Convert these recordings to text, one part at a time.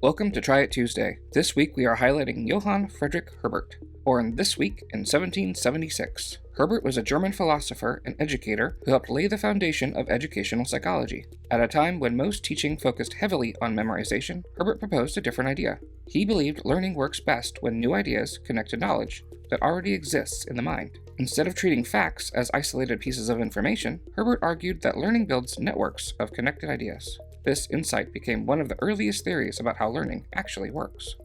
Welcome to Try It Tuesday. This week we are highlighting Johann Friedrich Herbart, born this week in 1776. Herbart was a German philosopher and educator who helped lay the foundation of educational psychology. At a time when most teaching focused heavily on memorization, Herbart proposed a different idea. He believed learning works best when new ideas connect to knowledge that already exists in the mind. Instead of treating facts as isolated pieces of information, Herbart argued that learning builds networks of connected ideas. This insight became one of the earliest theories about how learning actually works.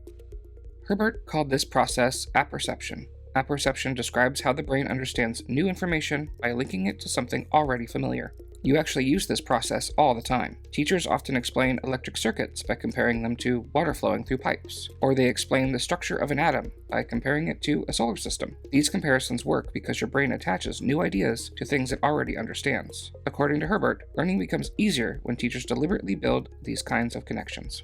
Herbart called this process apperception. Apperception describes how the brain understands new information by linking it to something already familiar. You actually use this process all the time. Teachers often explain electric circuits by comparing them to water flowing through pipes, or they explain the structure of an atom by comparing it to a solar system. These comparisons work because your brain attaches new ideas to things it already understands. According to Herbart, learning becomes easier when teachers deliberately build these kinds of connections.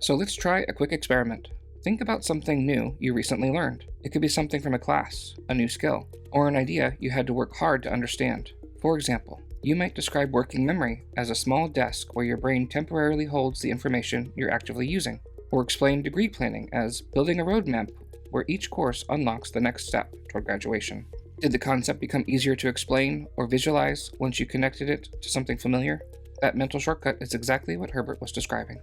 So let's try a quick experiment. Think about something new you recently learned. It could be something from a class, a new skill, or an idea you had to work hard to understand. For example, you might describe working memory as a small desk where your brain temporarily holds the information you're actively using, or explain degree planning as building a roadmap where each course unlocks the next step toward graduation. Did the concept become easier to explain or visualize once you connected it to something familiar? That mental shortcut is exactly what Herbart was describing.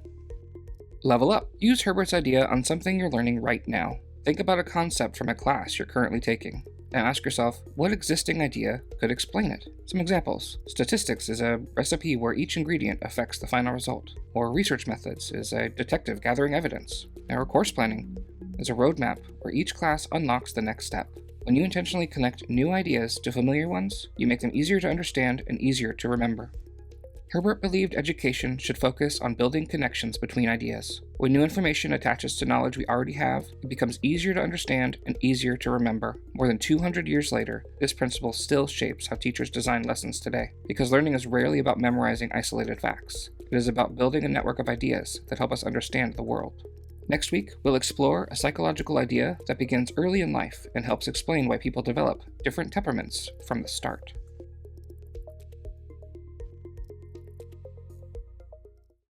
Level up. Use Herbart's idea on something you're learning right now. Think about a concept from a class you're currently taking. Now ask yourself, what existing idea could explain it? Some examples. Statistics is a recipe where each ingredient affects the final result. Or research methods is a detective gathering evidence. Or course planning is a roadmap where each class unlocks the next step. When you intentionally connect new ideas to familiar ones, you make them easier to understand and easier to remember. Herbart believed education should focus on building connections between ideas. When new information attaches to knowledge we already have, it becomes easier to understand and easier to remember. More than 200 years later, this principle still shapes how teachers design lessons today, because learning is rarely about memorizing isolated facts. It is about building a network of ideas that help us understand the world. Next week, we'll explore a psychological idea that begins early in life and helps explain why people develop different temperaments from the start.